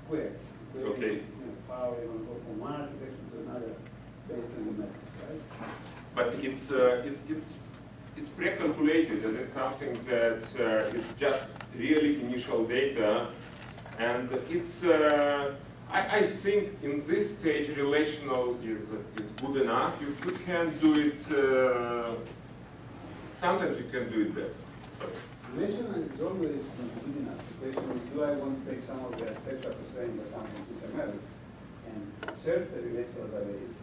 quick. Okay. How you want to go from one architecture to another based on the method, right? But it's pre-calculated, and it's something that it's just really initial data, and it's I think in this stage relational is good enough. You can do it. Sometimes you can do it better. But Relational is always not good enough. The question is, do I want to take some of the architectural constraints or something XML and search the relational values?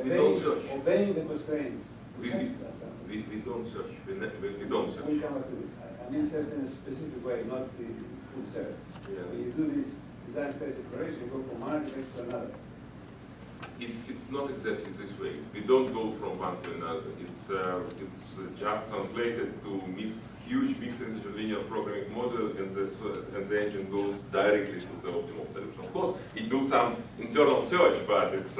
we don't search. Obeying the constraints. We don't search. We don't search. We come up to this. I mean search in a specific way, not the full search. Yeah. When you do this design space exploration, you go from one architecture to another. It's not exactly this way. We don't go from one to another. It's just translated to meet huge mixed integer linear programming model, and the engine goes directly to the optimal solution. Of course, it do some internal search, but it's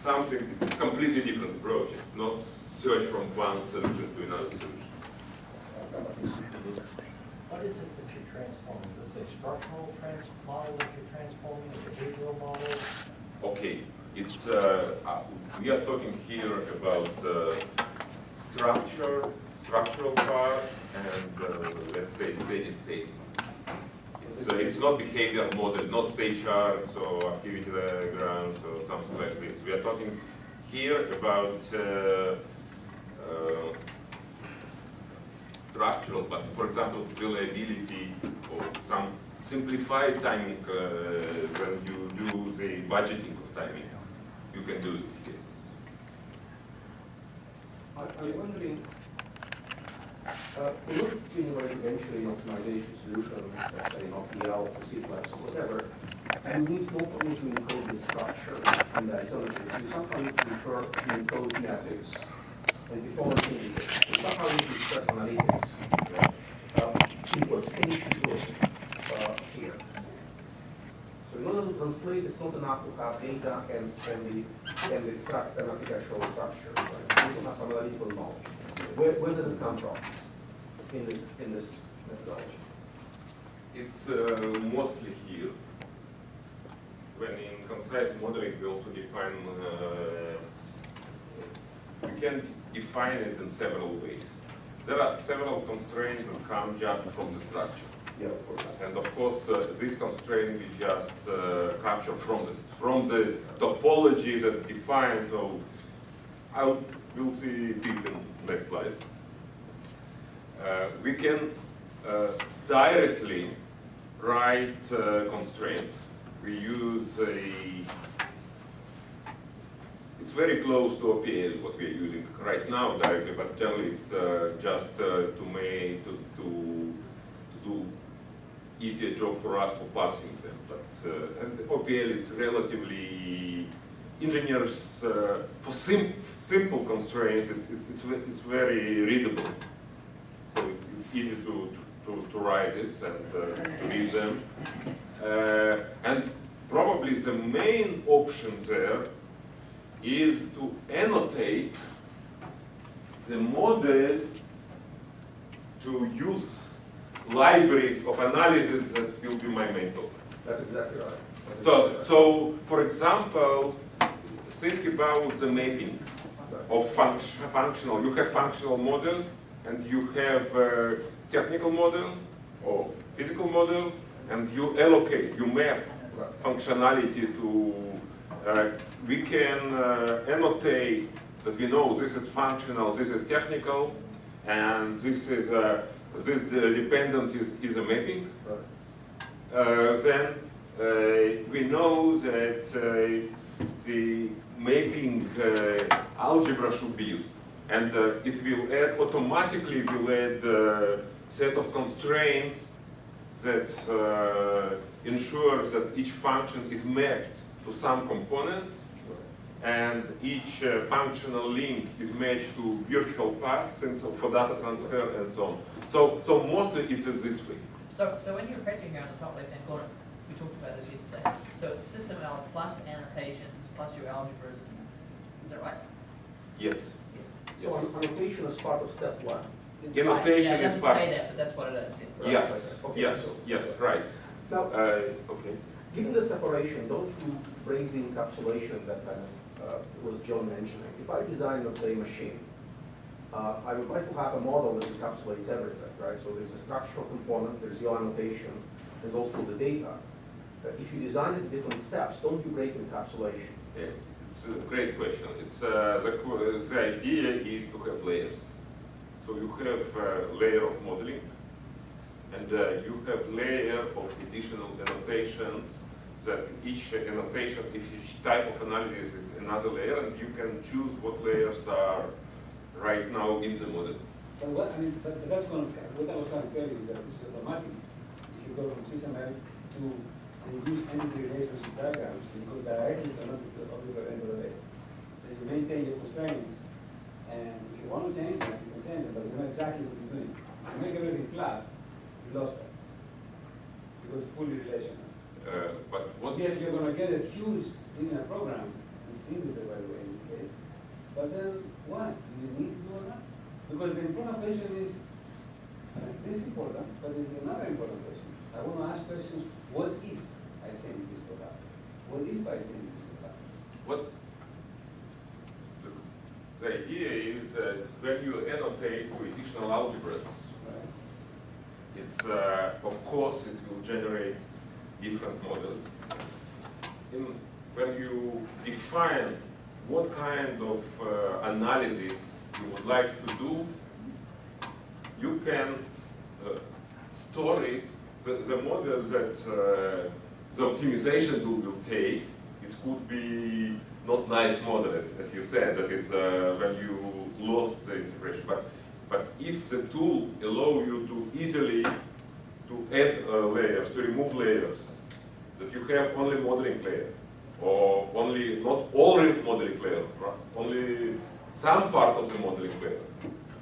something. It's a completely different approach. It's not search from one solution to another solution. What is it that you're transforming? Is it a structural model that you're transforming, a behavioral model? Okay, it's we are talking here about structural part, and let's say steady state. It's not behavior model, not state charts or activity diagrams or something like this. We are talking here about structural, but for example, reliability or some simplified timing when you do the budgeting of timing. You can do it here. I'm wondering, in order to generate eventually an optimization solution, let's say an OPL, C-Plex, or whatever, you need not only to encode the structure and the alternatives, you somehow need to ensure you encode metrics and performance indicators. You somehow need to express analytics equals any equals here. So in order to translate, it's not enough to have data and the architectural structure. Right? You need to have some analytical knowledge. Where does it come from in this methodology? It's mostly here. When in concise modeling, we also define, we can define it in several ways. There are several constraints that come just from the structure. Yeah, of course. And of course, this constraint we just capture from the topology that defines. So we'll see it in next slide. We can directly write constraints. We use it's very close to OPL, what we are using right now directly, but generally it's just to do easier job for us for parsing them. But and OPL is relatively engineers for simple constraints. It's very readable, so it's easy to write it and to read them. And probably the main option there is to annotate the model to use libraries of analysis that will be my main topic. That's exactly right. So for example, think about the mapping of functional. You have functional model, and you have a technical model or physical model, and you allocate, you map functionality to. We can annotate that we know this is functional, this is technical, and this is this dependence is a mapping. Then we know that the mapping algebra should be used, and it will add automatically a set of constraints that ensure that each function is mapped to some component, and each functional link is matched to virtual paths and so for data transfer and so on. So mostly it's this way. So when you're printing here on the top left-hand corner, we talked about this yesterday. So it's SysML plus annotations plus your algebras. Is that right? Yes. So annotation is part of step one. Annotation right. Yeah, is it part. doesn't say that, but that's what it is. Yes. Okay, Yes. so- Yes. Right. Now, Okay. given the separation, don't you break the encapsulation that kind of was John mentioning? If I design, let's say, a machine, I would like to have a model that encapsulates everything, right? So there's a structural component, there's your annotation, there's also the data. If you design it in different steps, don't you break encapsulation? Yeah, it's a great question. It's the idea is to have layers. So you have a layer of modeling, and you have layer of additional annotations. That each annotation, if each type of analysis is another layer, and you can choose what layers are right now in the model. But what, I mean, but that's going to, what I was trying to tell you is that this is automatic. If you go from systematic to use entity relationship diagrams, you go directly to another object end of the day. Then you maintain your constraints, and if you want to change them, you can change them, but you know exactly what you're doing. If you make everything flat, you lost that. Because it's fully relational. But what? Yes, you're going to get a huge linear program, which integer, by the way, in this case. But then, why? Do you need to do all that? Because the important question is, this is important, but there's another important question. I want to ask questions, what if I change this for that? What if I change this for that? What? The idea is that when you annotate to additional algebras, Right? it's of course it will generate different models. When you define what kind of analysis you would like to do, you can store it, the model that the optimization tool will take. It could be not nice model, as you said, that it's when you lost the expression. But if the tool allow you to easily to add layers, to remove layers, that you have only modeling layer, or only, not all modeling layer, only some part of the modeling layer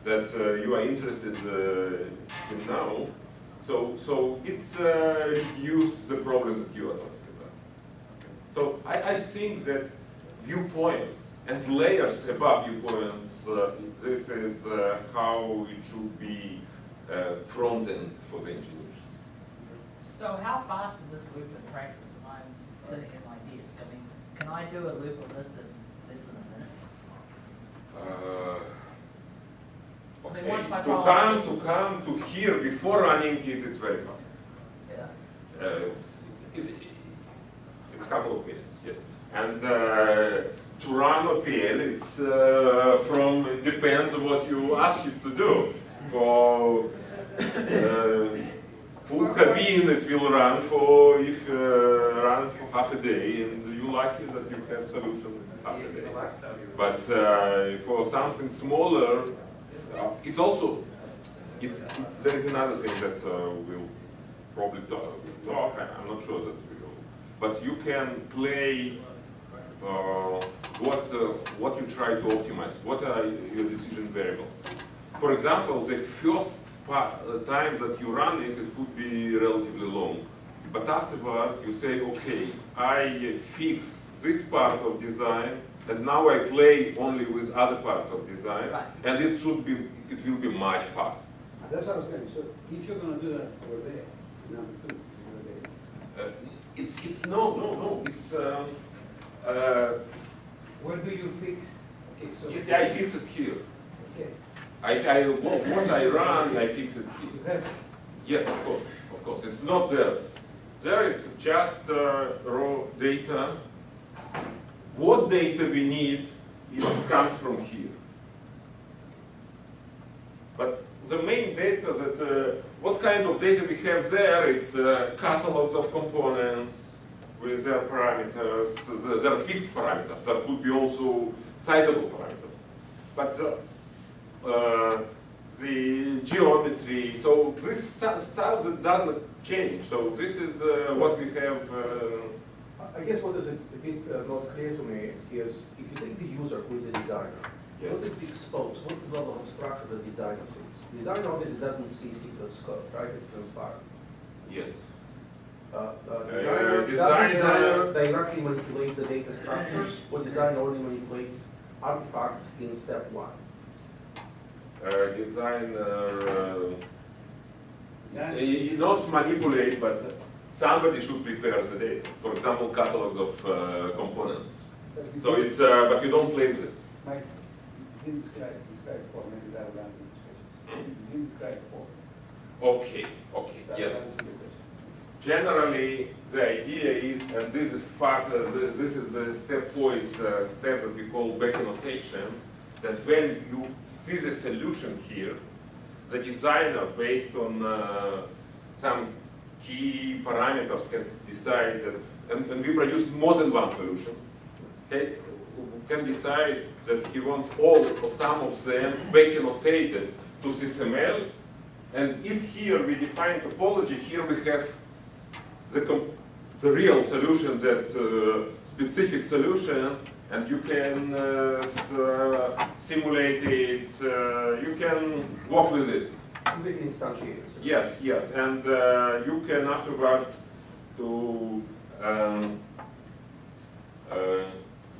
that you are interested in now. So it's reduce the problem that you are talking about. So I think that viewpoints and layers above viewpoints, this is how it should be front end for the engineers. So how fast is this loop in practice? If I'm sitting in my desk, I mean, can I do a loop of this in less than a minute? I mean, once my problem To come to here before running it, it's very fast. Yeah. It's a couple of minutes, yes. And to run OPL, it's it depends on what you ask it to do. For full cabin, it will run for half a day, and you're lucky that you have solution half a day. But for something smaller, it's also there is another thing that we'll probably talk. I'm not sure that we will, but you can play what you try to optimize. What are your decision variables? For example, the first time that you run it, it could be relatively long. But afterwards, you say, okay, I fix this part of design, and now I play only with other parts of design, Right. and it will be much faster. That's what I was saying. So if you're going to do that over there, number two, over there, It's no. It's where do you fix? Okay, so I fix it here. Okay. What I run, I fix it here. You have Yes, of course. It's not there. There it's just raw data. What data we need, it comes from here. But the main data that, what kind of data we have there, it's catalogs of components with their parameters, their fixed parameters. That could be also sizable parameters. But the geometry, so this stuff that doesn't change. So this is what we have. I guess what is a bit not clear to me is if you take the user who is a designer, Yes. what is the exposed, what is the level of structure the designer sees? Designer obviously doesn't see secret code, right? It's transparent. Yes. Does designer directly manipulates the data structures, or designer only manipulates artifacts in step one? Designer not manipulate, but somebody should prepare the data. For example, catalogs of components. But you So didn't- it's, but you don't play with it. Mike, you didn't describe form, maybe that will answer this question. You didn't describe form. Okay, That yes. will answer the question. Generally, the idea is, and this is this is the step 4, is a step that we call back annotation, that when you see the solution here, the designer, based on some key parameters, can decide that, and we produce more than one solution, okay, can decide that he wants all or some of them back annotated to this ML. And if here we define topology, here we have the real solution, that specific solution, and you can simulate it, you can work with it. Completely instantiated. So Yes, yes, and you can afterwards to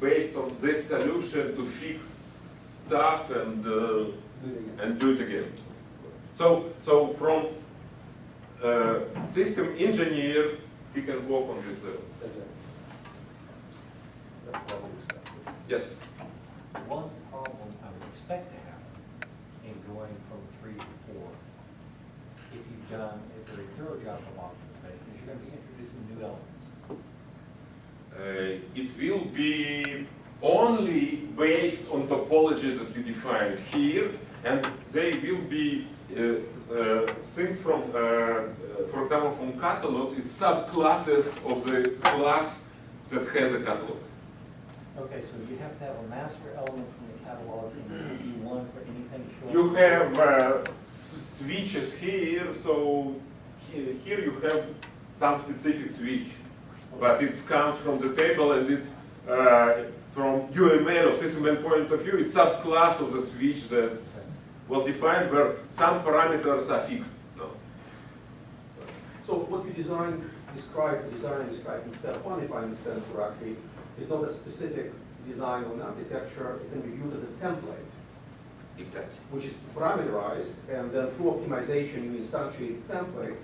based on this solution to fix stuff and Do it again. do it again. So from system engineer, we can work on this level. That's it. that's probably stuff. Yes. One problem I would expect to happen in going from 3 to 4, if you've done a very thorough job of optimization, is you're going to be introducing new elements. It will be only based on topologies that you defined here, and they will be things from, for example, from catalogs, it's subclasses of the class that has a catalog. Okay, so you have to have a master element from the catalog in one for anything short. You have switches here, so here you have some specific switch, but it comes from the table, and it's from UML or SysML point of view, it's subclass of the switch that was defined where some parameters are fixed. No. So what you design described in step 1, if I understand correctly, is not a specific design on architecture. It can be viewed as a template, Exactly. which is parameterized, and then through optimization you instantiate the template.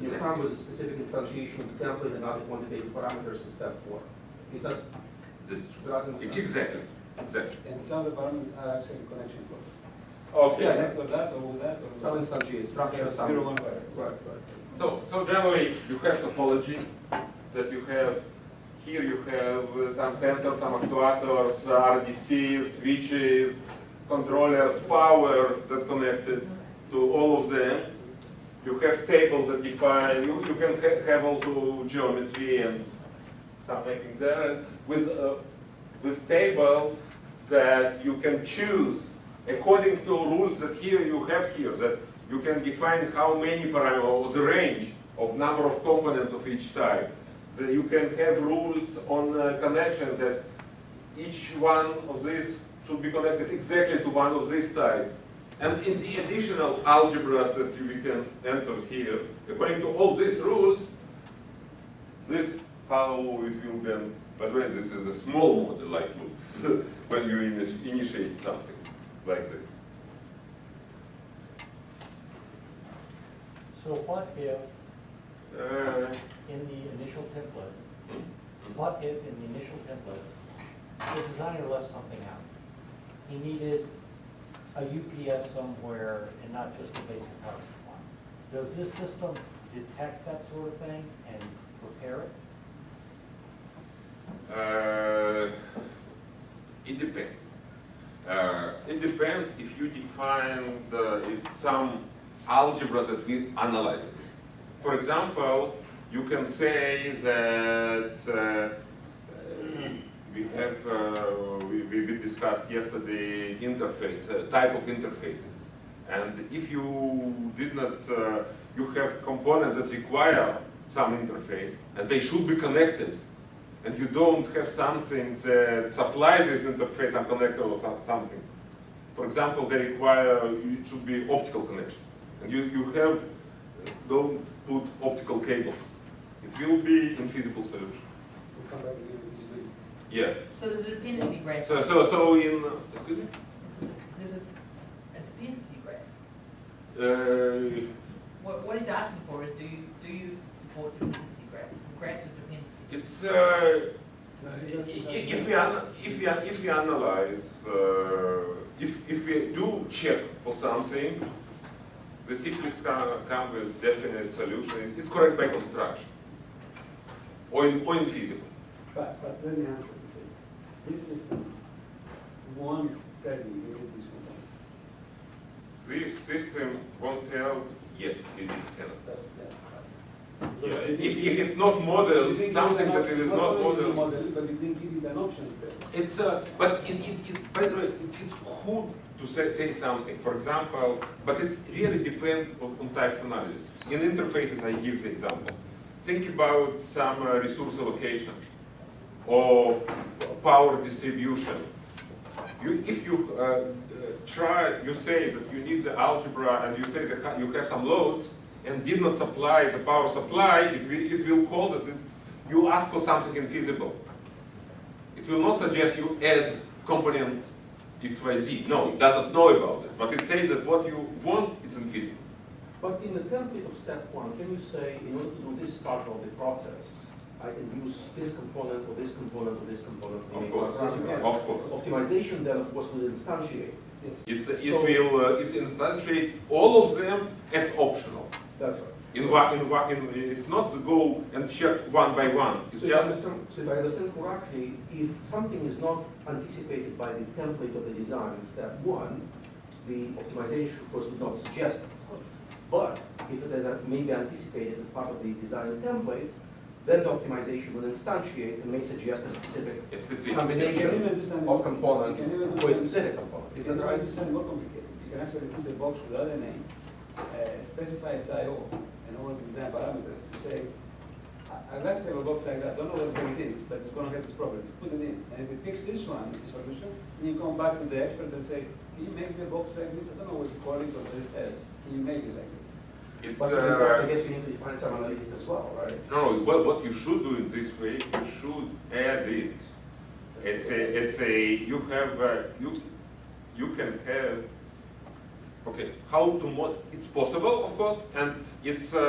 You come with a specific instantiation of the template and other quantitative parameters in step 4. Is that This is correct? understanding? exactly. Exactly. And some of the parameters are actually connection flows. Okay. Yeah. Connect or that or that or. Some instantiate structure, some. 0, 1 variable. Right. So generally, you have topology that you have. Here you have some sensors, some actuators, RDCs, switches, controllers, power that connected to all of them. You have tables that define, you can have also geometry and stuff making there. And with tables that you can choose according to rules that here you have here, that you can define how many parameters, or the range of number of components of each type. That you can have rules on connections that each one of these should be connected exactly to one of this type. And in the additional algebras that we can enter here, according to all these rules, this how it will be. But when this is a small model, like looks when you initiate something like this. So what if in the initial template, what if in the initial template, the designer left something out? He needed a UPS somewhere and not just a basic power supply. Does this system detect that sort of thing and prepare it? It depends. It depends if you define some algebra that we analyze it. For example, you can say that we have, we discussed yesterday interface, type of interfaces. And if you did not, you have components that require some interface, and they should be connected, and you don't have something that supplies this interface and connector or something. For example, they require, it should be optical connection. And you have, don't put optical cables. It will be infeasible solution. We'll come back again to visibility. Yes. So there's a dependency graph. So in, excuse me? There's a dependency graph. Uh, What he's asking for is, do you support dependency progressive dependency? It's if we analyze, if we do check for something, the secrets come with definite solution. It's correct by construction, or in physics. But let me answer the thing. This system won't tell you you need this component. This system won't tell. Yes, it is cannot. That's Yeah. If it's not modeled, something that it is not modeled. But you didn't give it an option there. It's but by the way, it's good to say something. For example, but it really depends on type of analysis. In interfaces, I give the example. Think about some resource allocation or power distribution. If you try, you say that you need the algebra, and you say that you have some loads, and did not supply the power supply, it will call that you ask for something infeasible. It will not suggest you add component XYZ. No, it does not know about it. But it says that what you want is infeasible. But in the template of step one, can you say, in order to do this part of the process, I can use this component or this component or this component? Of course, Yes. of course. Optimization then, of course, will instantiate. Yes. It's instantiate all of them as optional. That's right. It's not the goal and check one by one. It's So just if I understand correctly, if something is not anticipated by the template of the design in step one, the optimization, of course, would not suggest it. But if it is maybe anticipated as part of the design template, then the optimization will instantiate and may suggest a specific a specific. combination of components You can even for a specific component. Is that right? It's more complicated. You can actually put the box without a name, specify its I/O, and all the design parameters. You say, I'd like to have a box like that. I don't know what it is, but it's going to have this property. Put it in, and if it picks this one, the solution, then you come back to the expert and say, can you make me a box like this? I don't know what you call it or what it has. Can you make it like this? It's, But I guess you need to define some analytics as well, right? no, what you should do in this way, you should add it as a you have you can have. Okay, how to mod? It's possible, of course, and it's there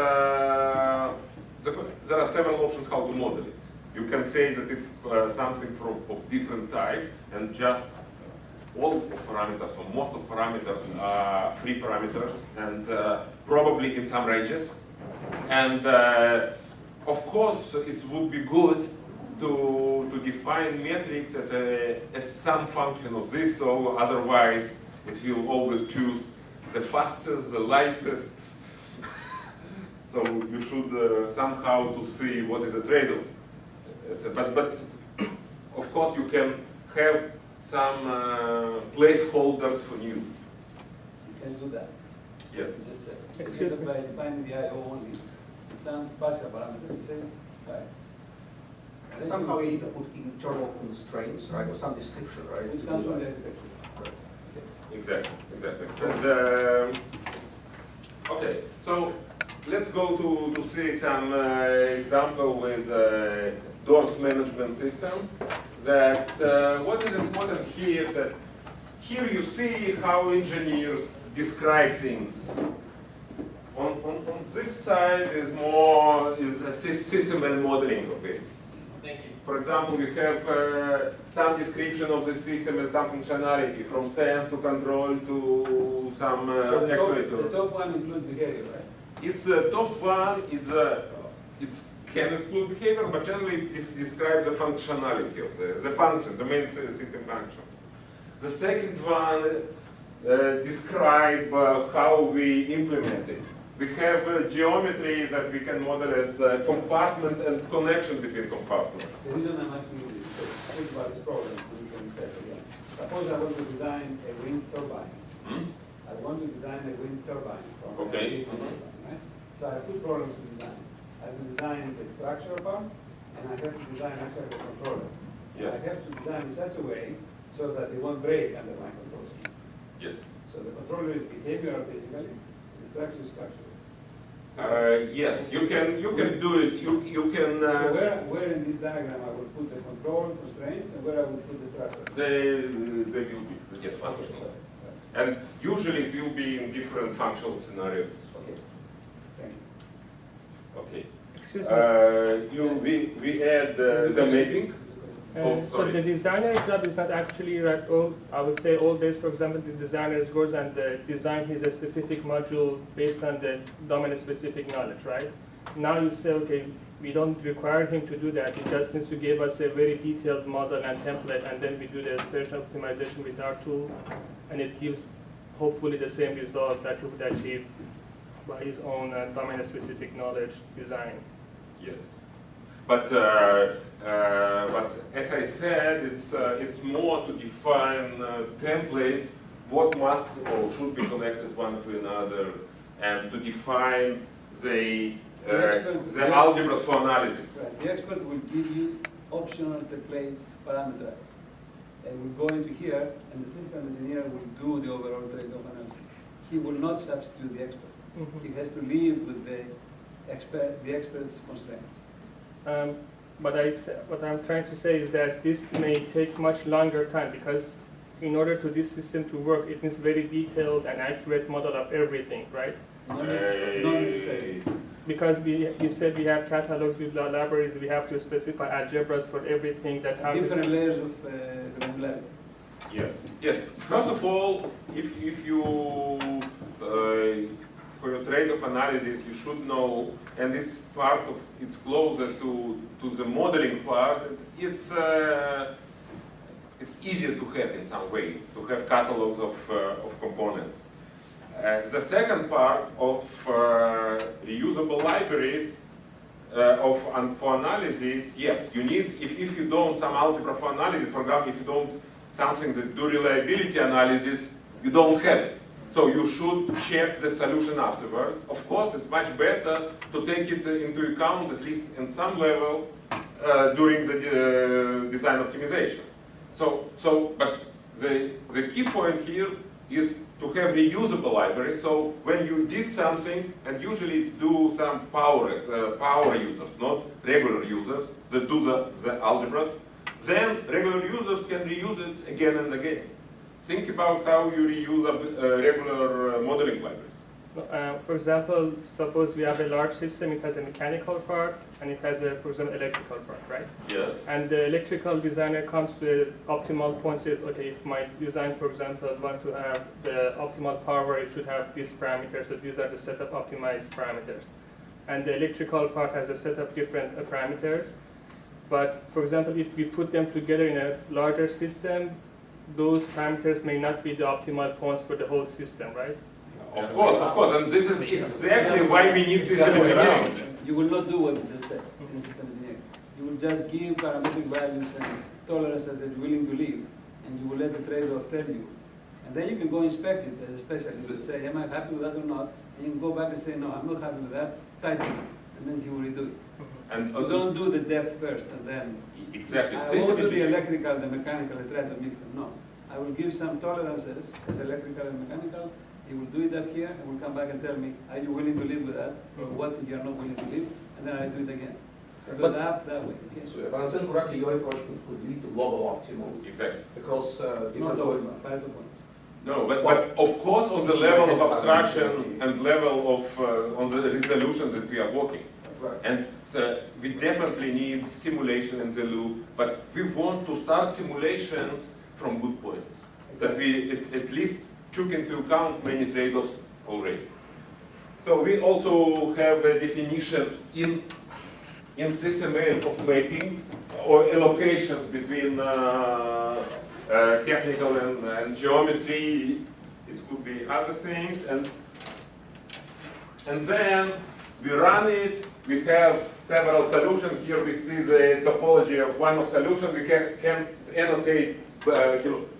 are several options how to model it. You can say that it's something of different type, and just all of parameters or most of parameters are free parameters, and probably in some ranges. And of course, it would be good to define metrics as some function of this, so otherwise it will always choose the fastest, the lightest. So you should somehow to see what is the trade-off. But of course you can have some placeholders for new. You can do that. Yes. You just Excuse me. by defining the I/O only, and some partial parameters, you say, right. Somehow you need to put internal constraints, right, or some description, right? Which comes from the architecture. Exactly. And, okay, so let's go to see some example with doors management system. That what is important here, that here you see how engineers describe things. On this side is more a system and modeling of it. Thank you. For example, you have some description of the system and some functionality, from sense to control to some So the actuator. top one includes behavior, right? It's top one. It's can include behavior, but generally it describes the functionality of the function, the main system function. The second one describe how we implement it. We have geometry that we can model as compartment and connection between compartments. The reason I'm asking you this, is think about this problem, and you can step again. Suppose I want to design a wind turbine. I want to design a wind turbine from Okay. a wind turbine, right? So I have two problems to design. I have to design the structural part, and I have to design actually the controller. Yes. I have to design in such a way so that they won't break under my control scheme. Yes. So the controller is behavioral basically, the structure is structural. Yes, you can do it. You can. So where in this diagram I will put the control constraints and where I will put the structure? They will be yes functional, and usually it will be in different functional scenarios. Okay. Thank you. Okay. Excuse me. We we add the mapping. Oh, So sorry. the designer's job is not actually like I would say all days, for example, the designer goes and design his specific module based on the domain-specific knowledge, right? Now you say, okay, we don't require him to do that. He just needs to give us a very detailed model and template, and then we do the search optimization with our tool, and it gives hopefully the same result that he would achieve by his own domain-specific knowledge design. Yes, but as I said, it's more to define templates, what must or should be connected one to another, and to define the algebras for analysis. Right. The expert will give you optional templates parameterized. And we'll go into here, and the system engineer will do the overall trade-off analysis. He will not substitute the expert. He has to live with the expert's constraints. What I'm trying to say is that this may take much longer time because in order to this system to work, it needs very detailed and accurate model of everything, right? Not necessarily. Because he said we have catalogs with libraries, we have to specify algebras for everything that happens. Different layers of granularity. Yes. Yes. First of all, if you for your trade-off analysis, you should know, and it's closer to the modeling part. It's easier to have in some way to have catalogs of components. The second part of reusable libraries for analysis, yes, you need, if you don't some algebra for analysis, for example, if you don't something that do reliability analysis, you don't have it. So you should check the solution afterwards. Of course, it's much better to take it into account, at least in some level, during the design optimization. But the key point here is to have reusable library. So when you did something, and usually it's do some power users, not regular users that do the algebras, then regular users can reuse it again and again. Think about how you reuse regular modeling libraries. For example, suppose we have a large system, it has a mechanical part, and it has a, for example, electrical part, right? Yes. And the electrical designer comes to an optimal point, says, okay, if my design, for example, want to have the optimal power, it should have these parameters, so these are the set of optimized parameters. And the electrical part has a set of different parameters. But, for example, if we put them together in a larger system, those parameters may not be the optimal points for the whole system, right? Of course, and this is exactly why we need system engineering. You will not do what you just said in system engineering. You will just give parametric values and tolerances that you're willing to leave, and you will let the trade-off tell you. And then you can go inspect it as a specialist and say, am I happy with that or not? And you can go back and say, no, I'm not happy with that, tighten it, and then you will redo it. And You don't do the depth first, and then exactly. I won't do the electrical, the mechanical, and try to mix them. No, I will give some tolerances as electrical and mechanical. He will do it up here, and will come back and tell me, are you willing to live with that, or what if you are not willing to live, and then I do it again. So it goes up that way. Okay? So if I understand correctly, your approach would lead to global optimum Exactly. across Not different dogma, Pareto points. No, but of course on the level of abstraction and level of on the resolution that we are working. Right. And we definitely need simulation in the loop, but we want to start simulations from good points. That we at least took into account many trade-offs already. So we also have a definition in SysML of mappings or allocations between technical and geometry. It could be other things, and then we run it. We have several solutions here. We see the topology of one of solutions. We can annotate,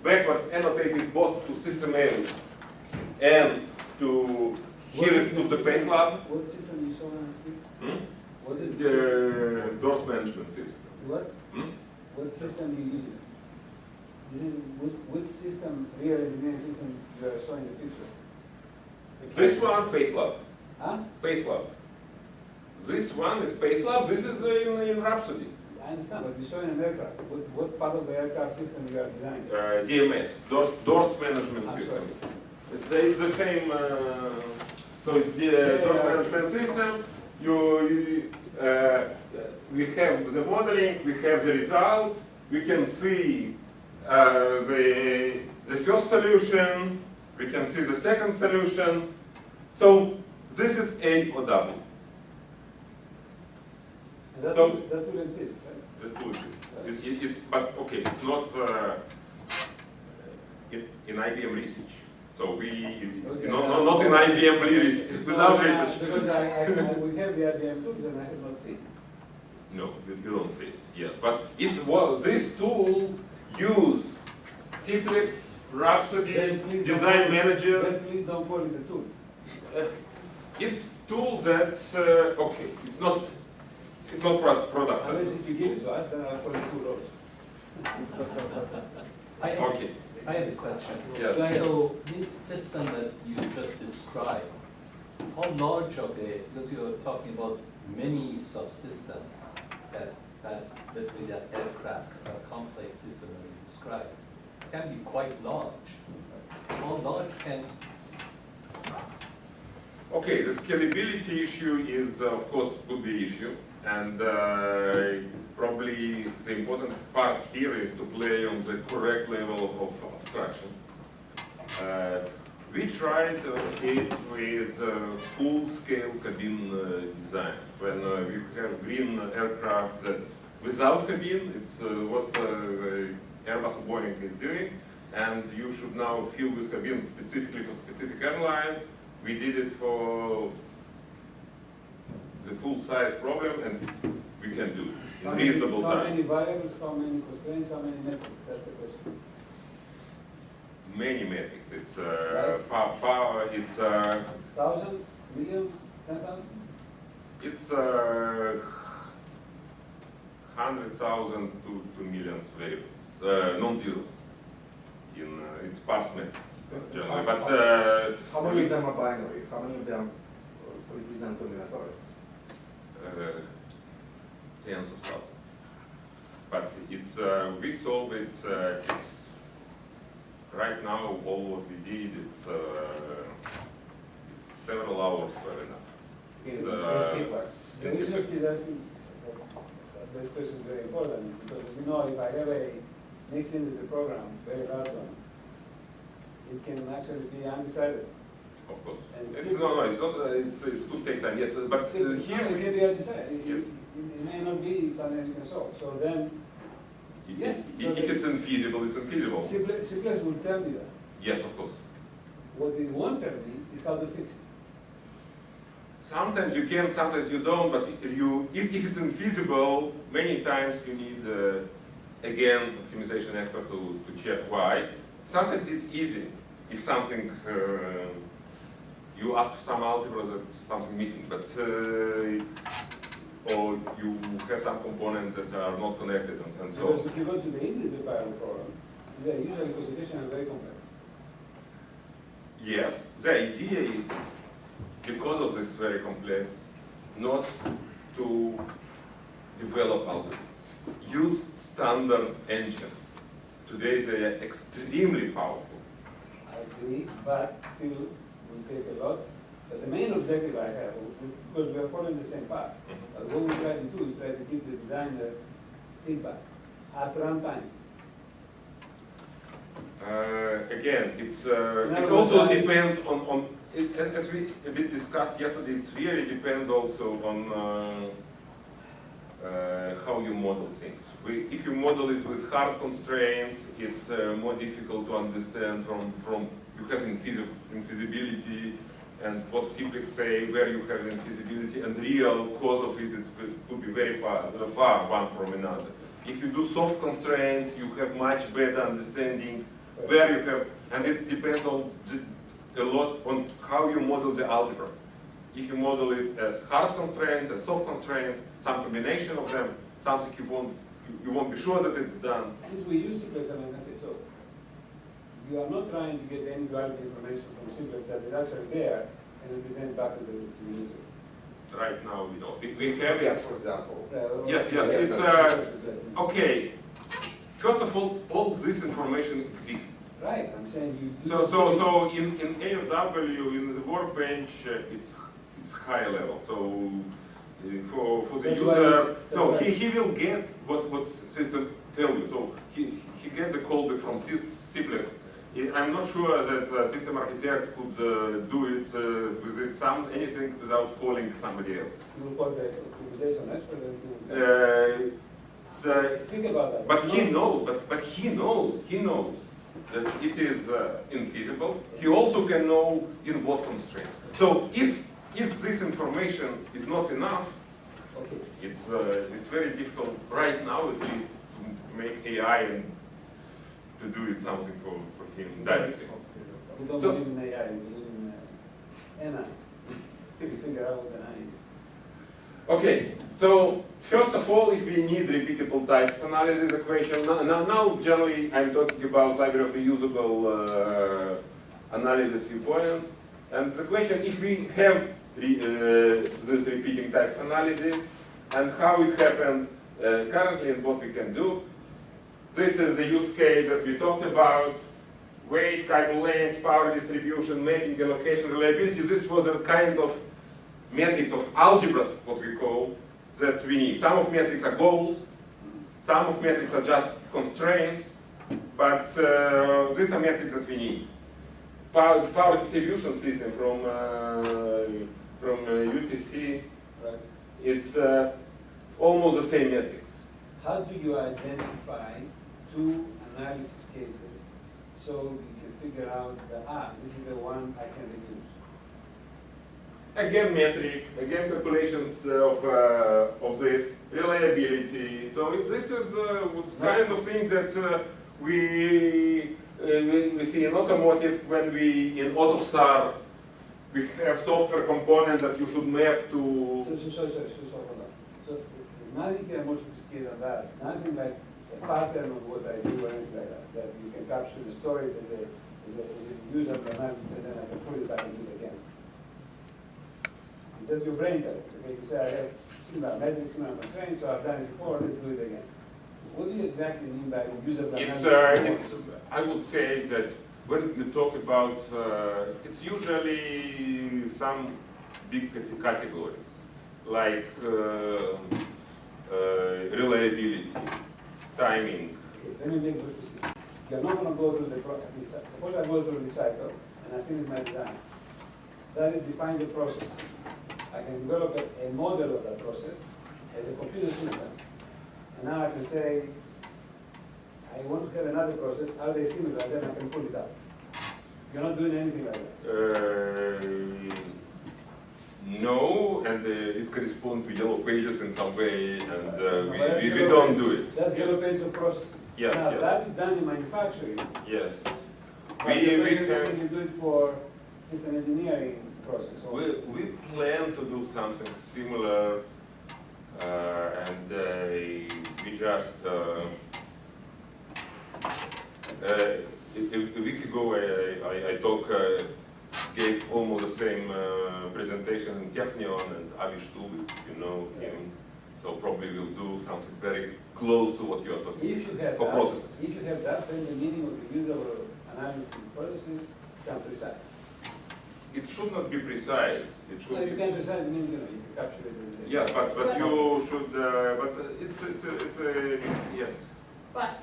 backward annotate it both to SysML and to here it's to the base lab. What system you saw on the screen? What is The doors management system. What? Hmm? What system you use? This is which system, real engineering system you are showing the picture? This one, base lab. Huh? Base lab. This one is base lab. This is in Rhapsody. I understand, but you're showing an aircraft. What part of the aircraft system you are designing? DMS, doors management I'm system. sorry. It's the same. So it's the doors management system. we have the modeling, we have the results, we can see the first solution, we can see the second solution. So this is A or W. And that, So- that will exist, right? That would be. But okay, it's not in IBM Research. So we, Okay, not in IBM Research, without research. Because we have the IBM tools and I have not seen. No, you don't see it yet. But it's what this tool use Simplex, Rhapsody, Then please Design don't- Manager. Then please don't call it a tool. It's tool that's okay. It's not product. Unless if you give it to us, then I'll call it tool also. Okay. I have a question. Yes. So this system that you just described, how large of the, because you're talking about many subsystems that let's say that aircraft, a complex system that you described, can be quite large. How large can, Okay, the scalability issue is, of course, could be issue, and probably the important part here is to play on the correct level of abstraction. We tried it with full-scale cabin design. When we have green aircraft that without cabin, it's what Airbus Boeing is doing, and you should now fill with cabin specifically for specific airline. We did it for the full-size problem, and we can do it in reasonable How time. many variables, how many constraints, how many metrics? That's the question. Many metrics. It's Right. power. It's Thousands, millions, 10,000? it's 100,000 to millions variables, non-zeros. In it's sparse metrics generally, but How many of them are binary? How many of them represent combinatorics? tens of thousands. But it's we solve it. It's right now all what we did. It's several hours per enough. In simplex. The research is asking, this question is very important, because you know, if I have a mixed indices program, very large one, it can actually be undecided. Of course. And It's no, it's not. It could take time. Yes, but Here here we be undecided. Yes. It may not be something you can solve. So then, yes. if it's infeasible, it's infeasible. Simplex will tell me that. Yes, of course. What it won't tell me is how to fix it. Sometimes you can, sometimes you don't. But if it's infeasible, many times you need again optimization expert to check why. Sometimes it's easy if something you ask for some algebra that's something missing, but or you have some components that are not connected and so Because on. if you go to the indices parallel program, they are usually computation are very complex. Yes, the idea is, because of this very complex, not to develop algorithms. Use standard engines. Today they are extremely powerful. I agree, but still will take a lot. But the main objective I have, because we are following the same path, what we try to do is try to give the designer feedback at runtime. Again, it's other it words, also I- depends on as we a bit discussed yesterday. It really depends also on how you model things. If you model it with hard constraints, it's more difficult to understand from you have infeasibility and what simplex say where you have infeasibility and real cause of it could be very far one from another. If you do soft constraints, you have much better understanding where you have, and it depends on a lot on how you model the algebra. If you model it as hard constraint, as soft constraint, some combination of them, something you won't be sure that it's done. Since we use simplex, so you are not trying to get any duality information from simplex that is actually there and represent back to the user. Right now we don't. We have Yes, it. for example. Yes, it's okay. First of all this information exists. Right, I'm saying you. So in AOW, in the workbench, it's high level. So For the That's why- user, no, that's why- he will get what system tell you. So he gets a callback from simplex. I'm not sure that the system architect could do it with it anything without calling somebody else. You will call the optimization expert and think about that. But he knows, but he knows that it is infeasible. He also can know in what constraint. So if this information is not enough, Okay. it's very difficult right now at least to make AI and to do it something for him directly. We don't So- believe in AI, we believe in NI. We figure out what NI is. Okay, so first of all, if we need repeatable types analysis equation, now generally I'm talking about library of reusable analysis viewpoints. And the question, if we have this repeating types analysis and how it happens currently and what we can do. This is the use case that we talked about. Weight, Kybel length, power distribution, mapping, allocation, reliability. This was a kind of metrics of algebras, what we call, that we need. Some of metrics are goals, some of metrics are just constraints, but these are metrics that we need. Power distribution system from UTC, Right. it's almost the same metrics. How do you identify two analysis cases so you can figure out that, this is the one I can reuse? Again, metric, again, calculations of this, reliability. So this is kind of thing that we see in automotive when in AutoSAR, we have software component that you should map to. Sorry, hold on. So nothing here more sophisticated than that. Nothing like a pattern of what I do or anything like that. That you can capture the story as a user analysis and then I can pull it back and do it again. That's your brain does it. Okay, you say I have similar metrics, similar constraints, so I've done it before, let's do it again. What do you exactly mean by user analysis? I would say that when you talk about, it's usually some big categories, like reliability, timing. Okay, let me make it specific. You're not going to go through the process. Suppose I go through the cycle and I finish my design. That is define the process. I can develop a model of that process as a computer system. And now I can say, I want to have another process, are they similar? Then I can pull it up. You're not doing anything like that. No, and it corresponds to yellow pages in some way, and we don't do it. That's yellow pages of processes. Yes, now, yes. that is done in manufacturing. Yes. But the question is, can you do it for system engineering process? Or We plan to do something similar, and we just a week ago I gave almost the same presentation in Technion, and Avi Stubik, you know him, so probably we'll do something very close to what you are talking if you have for that, processes. if you have that, then the meaning of the user analysis processes can precise. It should not be precise. It should No, you be. can precise means you can capture it as a. Yeah, but you should. But it's a yes. But,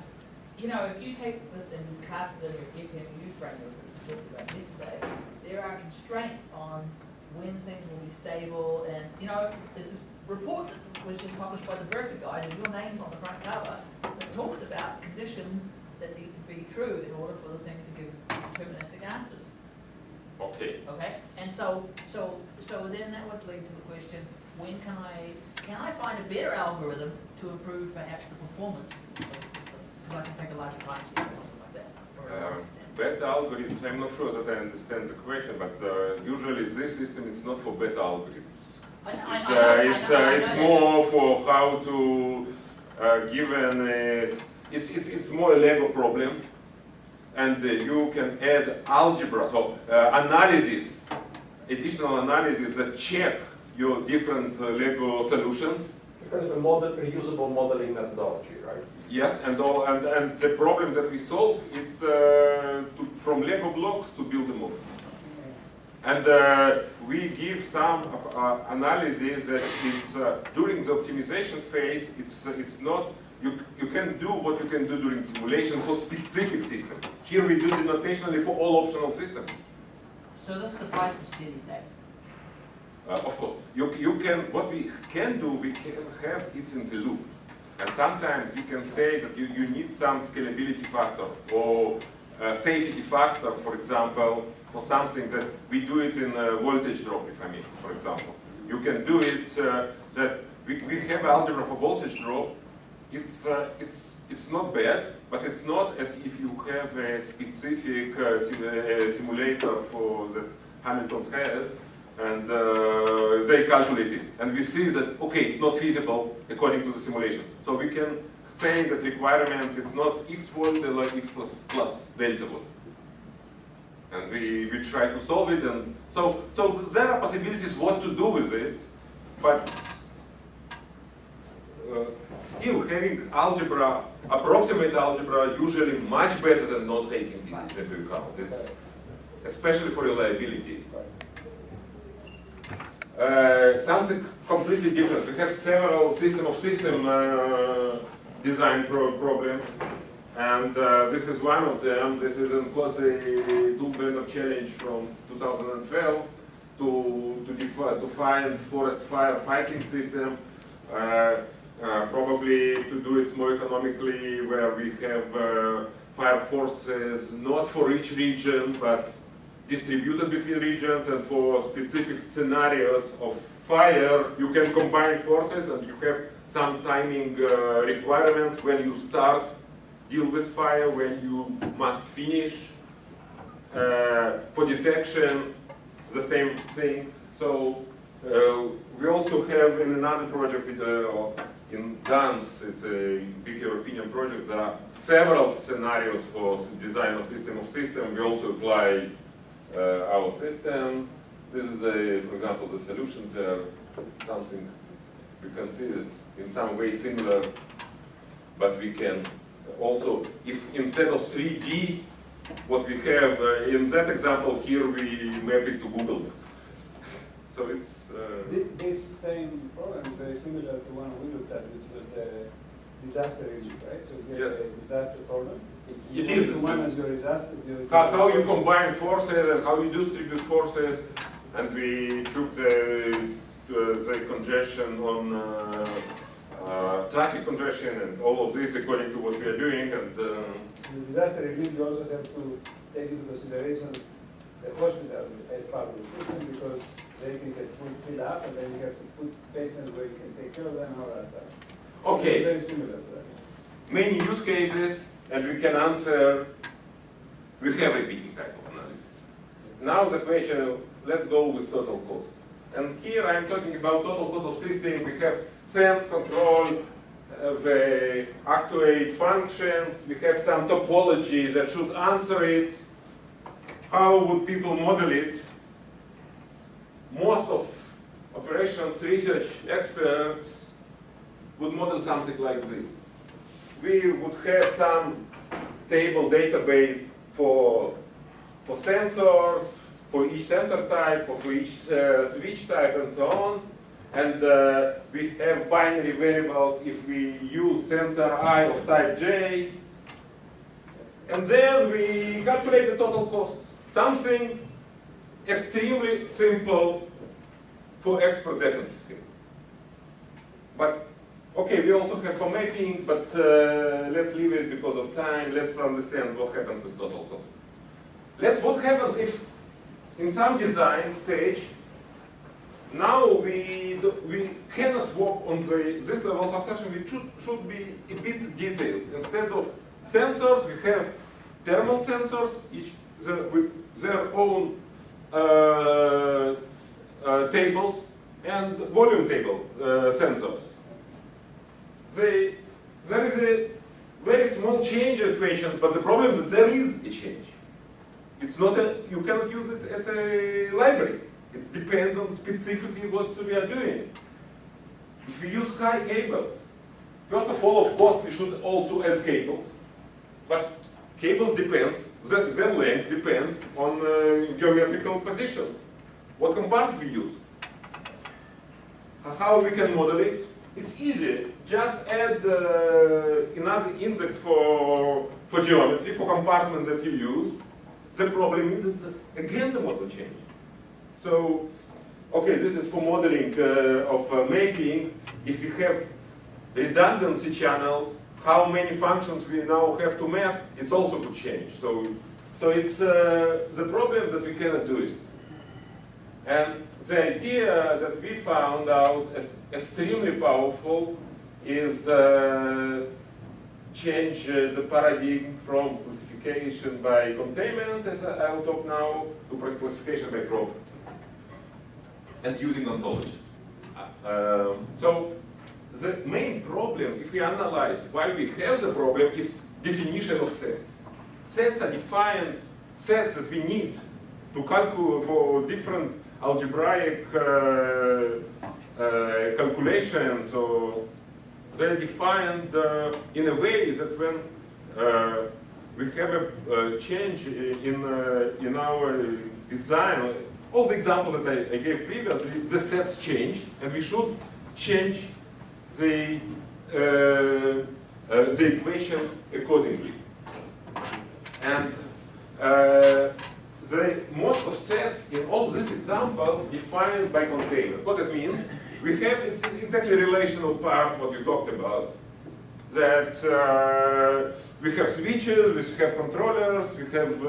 you know, if you take this and cast it in your GPMU framework, which we talked about yesterday, there are constraints on when things will be stable, and, you know, there's this report which is published by the Berkeley Guide, and your name's on the front cover, that talks about conditions that need to be true in order for the thing to give deterministic answers. Okay. Okay, and so then that would lead to the question, when can I find a better algorithm to improve perhaps the performance of the system? Because I can take a larger time scale or something like that. Or I understand. Beta algorithms, I'm not sure that I understand the question, but usually this system is not for beta algorithms. It's more for how to give it's more a Lego problem, and you can add algebra, so analysis, additional analysis that check your different Lego solutions. It's kind of a reusable modeling methodology, right? Yes, and the problem that we solve is from Lego blocks to build a model. And we give some analysis that it's during the optimization phase. It's not you can do what you can do during simulation for specific system. Here we do it notationally for all optional systems. So this is the price of steady state. Of course, you can. What we can do, we can have it in the loop, and sometimes we can say that you need some scalability factor or safety factor, for example, for something that we do it in voltage drop, if I mean, for example. You can do it that we have algebra for voltage drop. It's not bad, but it's not as if you have a specific simulator for that Hamilton has, and they calculate it. And we see that, okay, it's not feasible according to the simulation. So we can say that requirements, it's not x volt like x plus delta volt. And we try to solve it, and so there are possibilities what to do with it, but still having algebra, approximate algebra, usually much better than not taking it into account. It's especially for reliability. Something completely different. We have several system of system design problems, and this is one of them. This is of course a two-banner challenge from 2012 to find forest fire fighting system. Probably to do it more economically, where we have fire forces not for each region, but distributed between regions, and for specific scenarios of fire, you can combine forces, and you have some timing requirements when you start deal with fire, when you must finish. For detection, the same thing. So we also have in another project in GANS, it's a big European project, there are several scenarios for design of system. We also apply our system. This is, for example, the solutions are something you can see it's in some way similar, but we can also, if instead of 3D, what we have in that example here, we map it to Google. So it's this same problem is very similar to one we looked at, which was the disaster issue, right? So you have a disaster problem. It is to manage your disaster. How you combine forces and how you distribute forces, and we took the congestion on traffic congestion and all of this according to what we are doing. And the disaster review, you also have to take into consideration the hospital as part of the system, because they can get filled up, and then you have to put patients where you can take care of them and all that stuff. okay, It's very similar to that. many use cases, and we can answer. We have repeating type of analysis. Now the question, let's go with total cost. And here I'm talking about total cost of system. We have sense, control, the actuate functions. We have some topology that should answer it. How would people model it? Most of operations research experts would model something like this. We would have some table database for sensors, for each sensor type, for each switch type, and so on. And we have binary variables if we use sensor I of type J. And then we calculate the total cost. Something extremely simple, for expert definitely simple. But okay, we also have for mapping, but let's leave it because of time. Let's understand what happens with total cost. What happens if in some design stage, now we cannot work on this level of abstraction. We should be a bit detailed. Instead of sensors, we have thermal sensors, each with their own tables, and volume table sensors. There is a very small change in equation, but the problem is there is a change. It's not you cannot use it as a library. It depends on specifically what we are doing. If we use high cables, first of all, of course, we should also add cables. But cables depend, their length depends on geometrical position. what compartment we use. How we can model it? It's easy. Just add another index for geometry, for compartments that you use. The problem is that, again, the model changes. So, okay, this is for modeling of mapping. If we have redundancy channels, how many functions we now have to map, it's also could change. So it's the problem that we cannot do it. And the idea that we found out as extremely powerful is change the paradigm from classification by containment, as I'll talk now, to classification by property, and using ontologies. So the main problem, if we analyze why we have the problem, is definition of sets. Sets are defined sets that we need to calculate for different algebraic calculations. So they're defined in a way that when we have a change in our design, all the examples that I gave previously, the sets change, and we should change the equations accordingly. And the most of sets in all these examples defined by containers. What it means, we have it's exactly relational part what you talked about. That we have switches, we have controllers, we have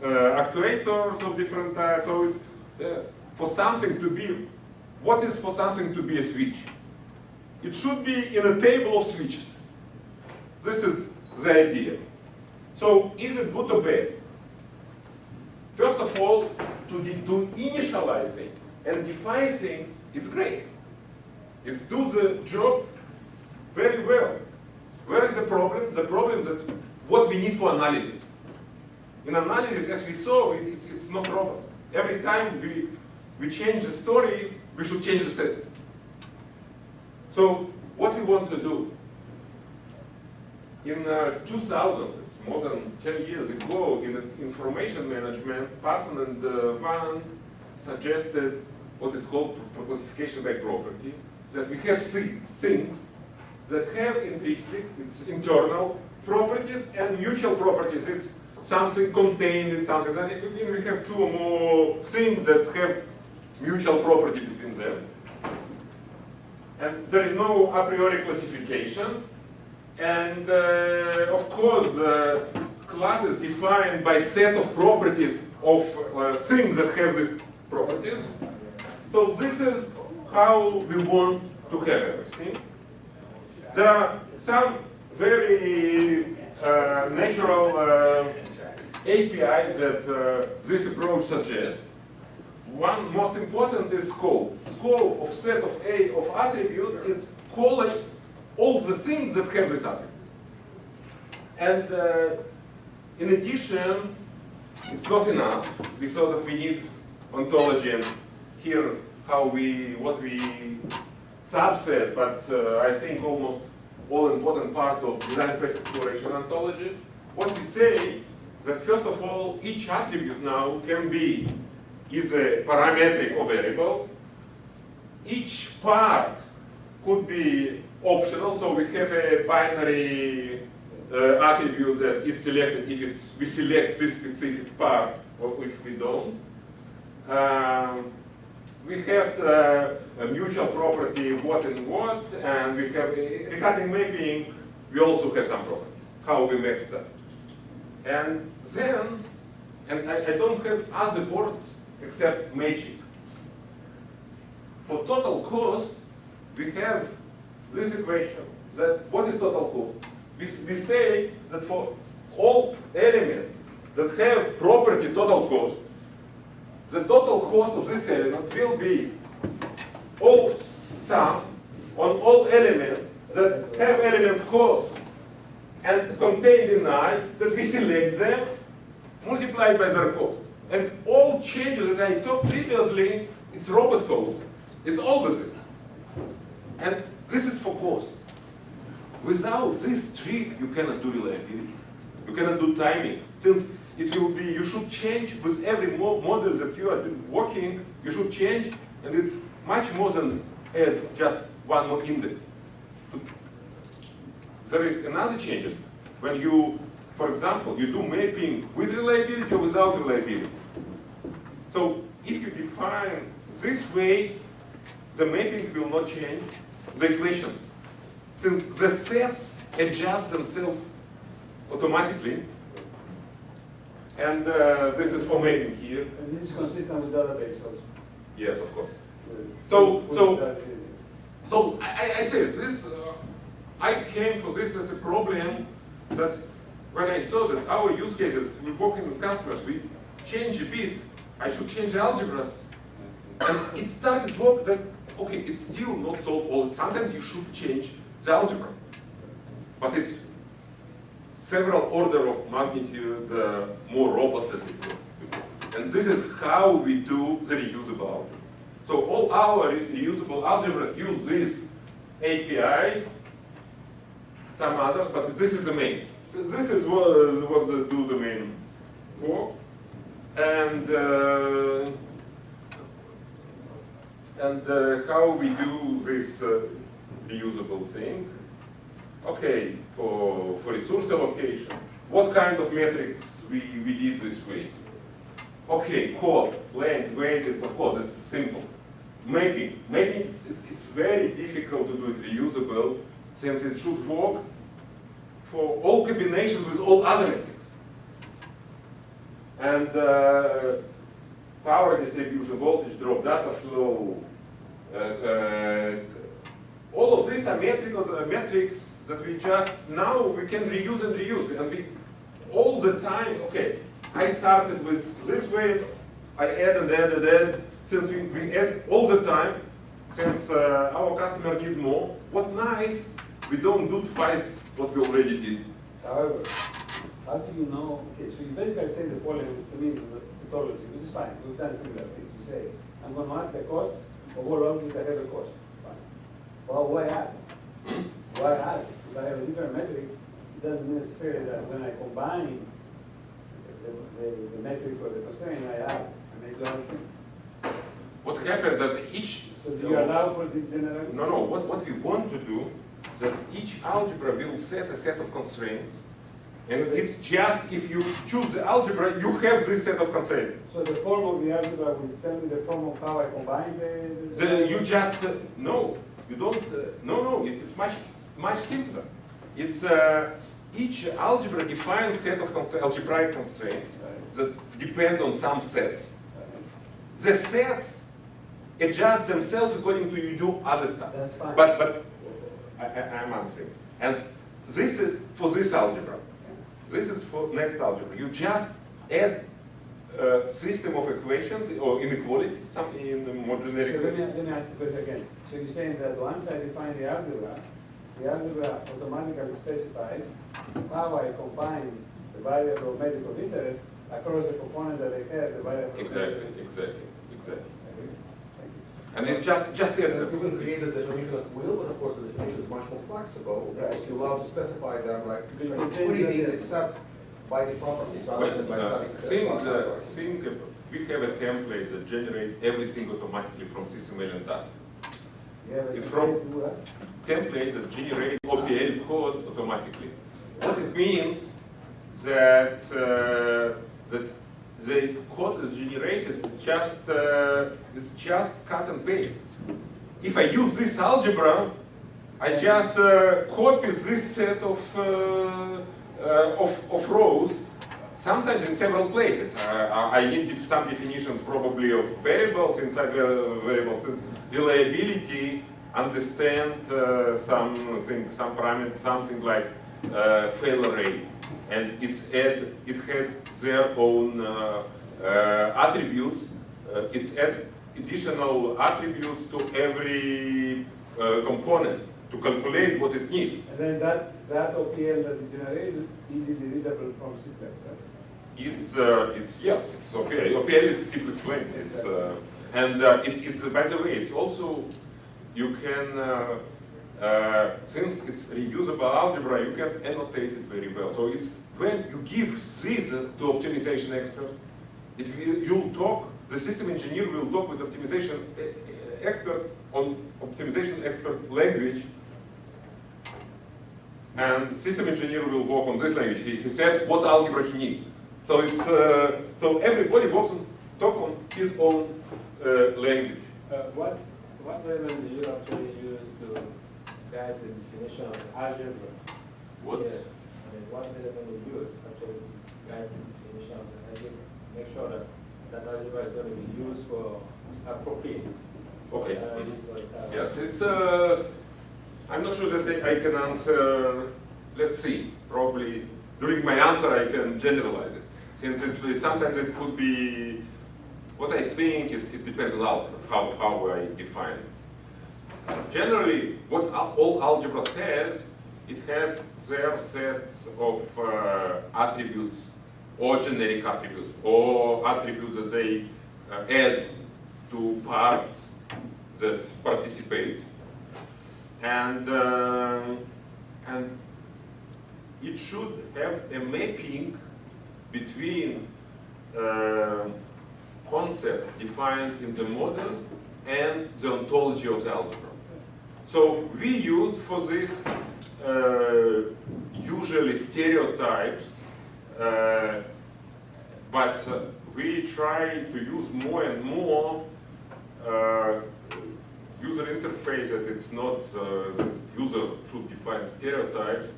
actuators of different types. So it's for something to be, what is for something to be a switch? It should be in a table of switches. This is the idea. So is it good or bad? First of all, to initialize things and define things, it's great. It does the job very well. Where is the problem? The problem that what we need for analysis. In analysis, as we saw, it's not robust. Every time we change the story, we should change the set. So what we want to do, in 2000, it's more than 10 years ago, in information management, Parson and Van suggested what is called classification by property, that we have things that have intrinsic, it's internal properties and mutual properties. It's something contained in something. And we have two or more things that have mutual property between them. And there is no a priori classification. And of course, the class is defined by set of properties of things that have these properties. So this is how we want to have everything. There are some very natural APIs that this approach suggests. One most important is scope. Scope of set of A of attributes is calling all the things that have this attribute. And in addition, it's not enough. We saw that we need ontology, and here what we subset, but I think almost all important part of design space exploration ontology. What we say that first of all, each attribute now can be either parametric or variable. Each part could be optional, so we have a binary attribute that is selected if we select this specific part or if we don't. We have a mutual property what and what, and we have, regarding mapping, we also have some properties, how we map stuff. And then, and I don't have other words except magic. For total cost, we have this equation, that what is total cost? We say that for all elements that have property total cost, the total cost of this element will be all sum on all elements that have element cost and contained in I, that we select them, multiplied by their cost. And all changes that I talked previously, it's robust cost. It's always this. And this is for cost. Without this trick, you cannot do reliability. You cannot do timing. Since it will be, you should change with every model that you are working, you should change, and it's much more than add just one more index. There is another changes when you, for example, you do mapping with reliability or without reliability. So if you define this way, the mapping will not change the equation. Since the sets adjust themselves automatically, and this is for mapping here. And this is consistent with database also. Yes, of course. So I said this. I came for this as a problem that when I saw that our use cases, we're working with customers, we change a bit. I should change the algebras, and it started work that okay, it's still not so old. Sometimes you should change the algebra, but it's several order of magnitude more robust than it was before. And this is how we do the reusable algebra. So all our reusable algebras use this API, some others, but this is the main. So this is what they do the main for. And how we do this reusable thing. Okay, for resource allocation, what kind of metrics we did this way? Okay, code, length, weight, of course, it's simple. Mapping, it's very difficult to do it reusable, since it should work for all combinations with all other metrics. And power distribution, voltage drop, data flow, all of these are metrics that we just, now we can reuse and reuse. And we, all the time, okay, I started with this way, I add and add and add, since we add all the time, since our customer need more, what nice, we don't do twice what we already did. However, how do you know, okay, so you basically say the following to me is the ontology, which is fine, we've done similar things. You say, I'm going to add the costs of all objects that have a cost. Fine. Well, why add? Why add? If I have a different metric, it doesn't necessarily that when I combine the metric for the constraint, I add, and I do other things. What happens that each... So do you allow for this general? No, what we want to do, that each algebra will set a set of constraints, and it's just if you choose the algebra, you have this set of constraints. So the form of the algebra will tell me the form of how I combine You just, no, you don't, no, it's much simpler. It's each algebra defines set of algebraic constraints that depend on some sets. The sets adjust themselves according to you do other stuff. That's fine. But I'm answering. And this is for this algebra. This is for next algebra. You just add a system of equations or inequalities, some in the more generic. So let me ask the question again. So you're saying that once I define the algebra automatically specifies how I combine the variable of metric of interest across the components that I have, the variable. Exactly. Okay. Thank you. And it just adds It will create this definition at will, but of course the definition is much more flexible, because you're allowed to specify them like anything except by the properties rather than by static. Think we have a template that generates everything automatically from SysML and data. Template that generates OPL code automatically. What it means that that the code is generated it's just cut and paste. If I use this algebra, I just copy this set of rows, sometimes in several places. I need some definitions probably of variables inside variables, since reliability understand some parameter, something like failure rate, and it has their own attributes. It's add additional attributes to every component to calculate what it needs. And then that OPL that is generated easily readable from C++, right? It's okay. OPL is C++. It's by the way, it's also you can since it's reusable algebra, you can annotate it very well. So it's when you give this to optimization expert, you'll talk, the system engineer will talk with optimization expert on optimization expert language, and system engineer will work on this language. He says what algebra he needs. So it's so everybody works on talk on his own language. What level do you actually use to guide the definition of algebra? What? Yeah. I mean, what level you use actually to guide the definition of the algebra? Make sure that that algebra is going to be used for appropriate. Okay. Yes. Yes, it's. I'm not sure that I can answer. Let's see. Probably during my answer I can generalize it. Since sometimes it could be what I think. It depends on how I define it. Generally, what all algebras has, it has their sets of attributes or generic attributes or attributes that they add to parts that participate, and it should have a mapping between concept defined in the model and the ontology of the algebra. So we use for this usually stereotypes, but we try to use more and more user interface that it's not the user should define stereotypes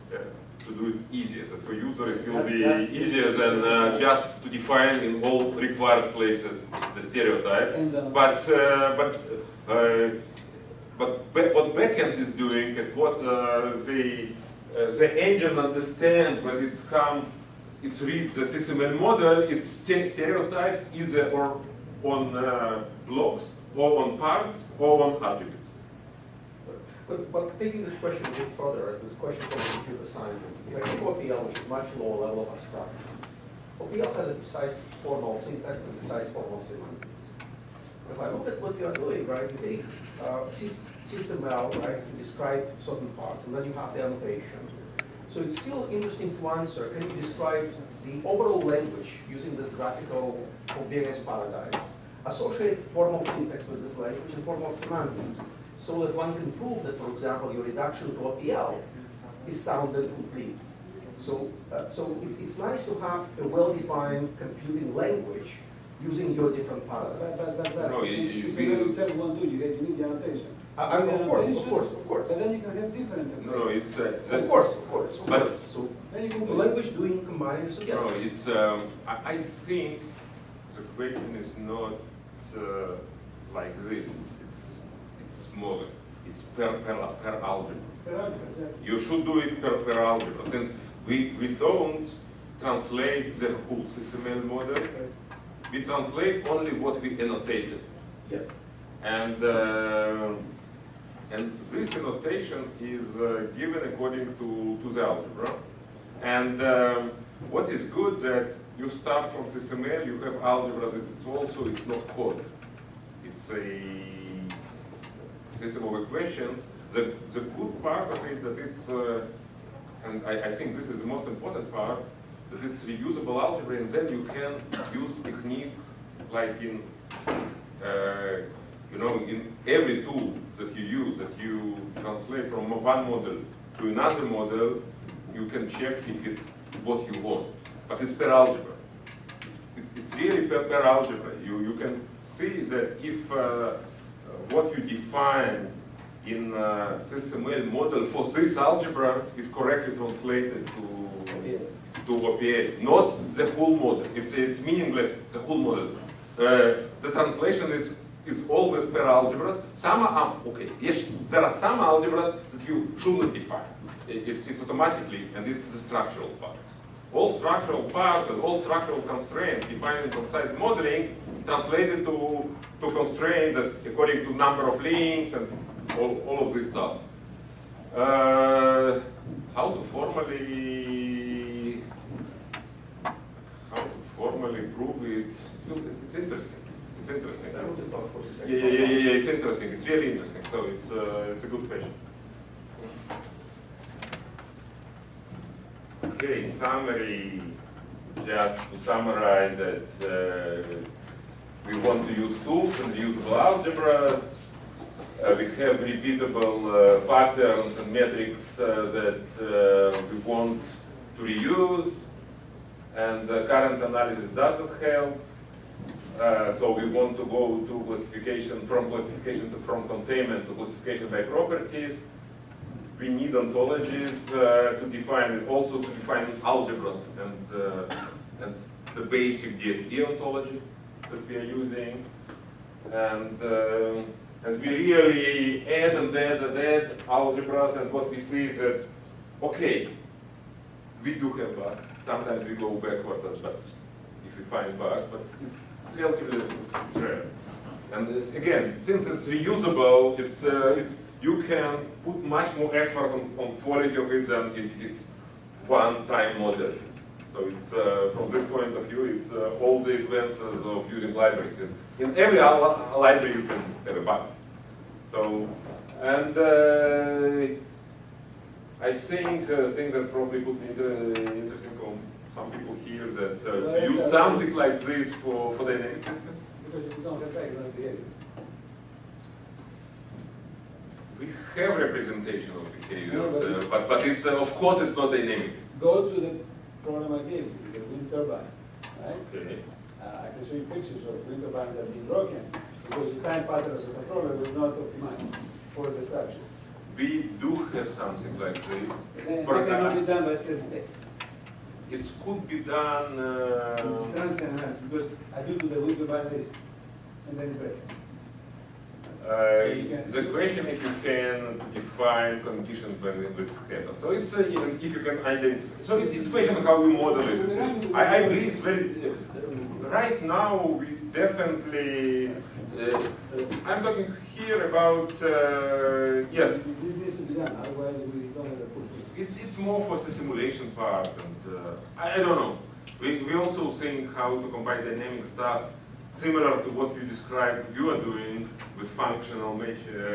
to do it easier. That for user it will be easier than just to define in all required places the stereotype. But what backend is doing and what the engine understands when it reads the SysML model, it's stereotypes either or on blocks or on parts or on attributes. But taking this question a bit further, this question from computer scientists, if I take OPL, which is much lower level of abstraction, OPL has a precise formal syntax and precise formal semantics. If I look at what you are doing, right, you take SysML, right, to describe certain parts, and then you have the annotation. So it's still interesting to answer, can you describe the overall language using this graphical covariance paradigm, associate formal syntax with this language and formal semantics, so that one can prove that, for example, your reduction to OPL is sound and complete. So it's nice to have a well-defined computing language using your different paradigms. No, SysML itself won't do. You need the annotation. Of course. But then you can have different. No, it's Of course. So Then you can the language doing combining this together. no, it's. I think the question is not like this. It's smaller. It's per algebra. You should do it per algebra. Since we don't translate the whole SysML model, we translate only what we annotated. Yes. And this annotation is given according to the algebra. And what is good that you start from SysML, you have algebra that it's not code. It's a system of equations. The good part of it that it's, and I think this is the most important part, that it's reusable algebra, and then you can use technique like in in every tool that you use, that you translate from one model to another model, you can check if it's what you want. But it's per algebra. It's really per algebra. You can see that if what you define in SysML model for this algebra is correctly translated to OPL, not the whole model. It's meaningless, the whole model. The translation is always per algebra. Yes, there are some algebras that you shouldn't define. It's automatically, and it's the structural part. All structural parts and all structural constraints defined in concise modeling translated to constraints according to number of links and all of this stuff. How to formally prove it? It's interesting. It's interesting. Yeah, it's interesting. It's really interesting. So it's a good question. Okay, summary. Just to summarize that we want to use tools and reusable algebras. We have repeatable patterns and metrics that we want to reuse, and current analysis doesn't help. So we want to go to classification from containment to classification by properties. We need ontologies to define, also to define algebras and the basic DSE ontology that we are using. And we really add and add algebras, and what we see is that, okay, we do have bugs. Sometimes we go backwards, but if we find bugs, but it's relatively it's rare. And it's, again, since it's reusable, you can put much more effort on quality of it than if it's one-time model. So it's from this point of view, it's all the advances of using libraries. In every library, you can have a bug. So, and I think that probably would be interesting for some people here that to use something like this for dynamic systems. Because if you don't have diagonal behavior. We have representation of behavior, No, but it's of course it's not dynamic. Go to the problem I gave you, the wind turbine, right? Okay. I can show you pictures of wind turbines that have been broken because the time patterns of the controller were not optimized for the structure. We do have something like this. Then For it cannot be done by steady state. it could be done. It's trans because I do to the wind turbine this, and then it breaks. The question if you can define conditions when it happens. So it's even if you can identify. So it's a question of how we model it. I agree. It's very right now. We definitely. I'm talking here about yes. This needs to be done. Otherwise, we don't have the full picture. It's more for the simulation part, and I don't know. We also think how to combine dynamic stuff. Similar to what you described you are doing with functional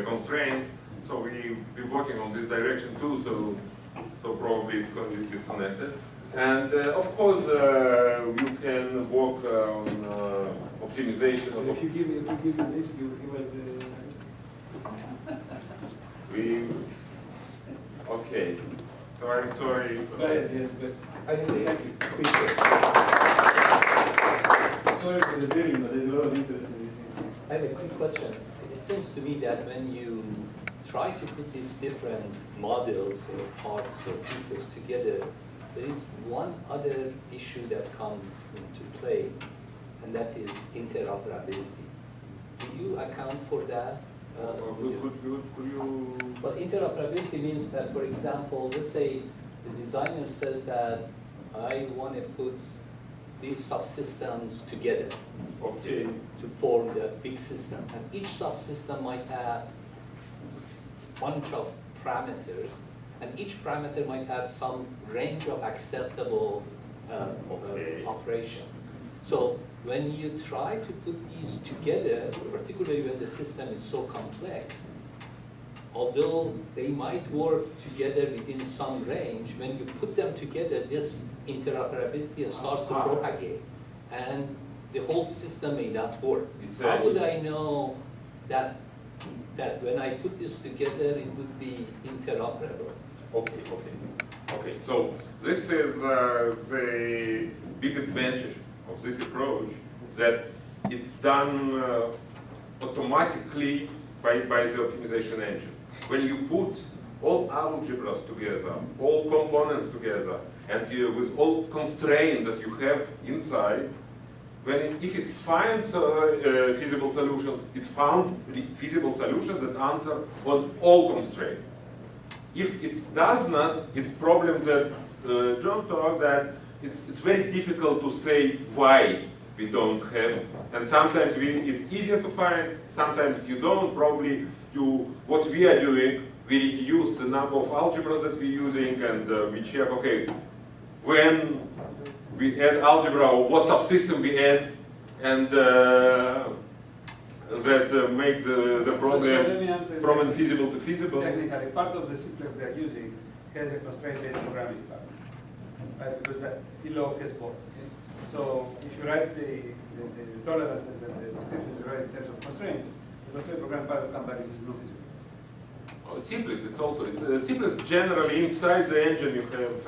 constraints. So we're working on this direction too, so probably it's going to be disconnected. And of course, you can work on optimization of... If you give me this, you will... Okay. So I'm sorry. Go ahead, yes, but thank you. Appreciate it. Sorry for the dealing, but there's a lot of interest in these things. I have a quick question. It seems to me that when you try to put these different models or parts or pieces together, there is one other issue that comes into play, and that is interoperability. Do you account for that? Could you... Well, interoperability means that, for example, let's say the designer says that I want to put these subsystems together to form the big system. And each subsystem might have a bunch of parameters, and each parameter might have some range of acceptable operation. So when you try to put these together, particularly when the system is so complex, although they might work together within some range, when you put them together, this interoperability starts to propagate, and the whole system may not work. How would I know that when I put this together, it would be interoperable? Okay. So this is the big advantage of this approach, that it's done automatically by the optimization engine. When you put all algebras together, all components together, and with all constraints that you have inside, if it finds a feasible solution, it found feasible solutions that answer on all constraints. If it does not, it's problem that John talked that it's very difficult to say why we don't have, and sometimes it's easier to find, sometimes you don't. Probably what we are doing, we reduce the number of algebras that we're using, and we check, okay, when we add algebra, or what subsystem we add, and that makes the problem from infeasible to feasible. Technically, part of the simplex they're using has a constraint-based programming part. right? Because the PLO has both. Okay? So if you write the tolerances and the descriptions you write in terms of constraints, the constraint program part of companies is not feasible. Oh, simplex, it's also, simplex generally inside the engine you have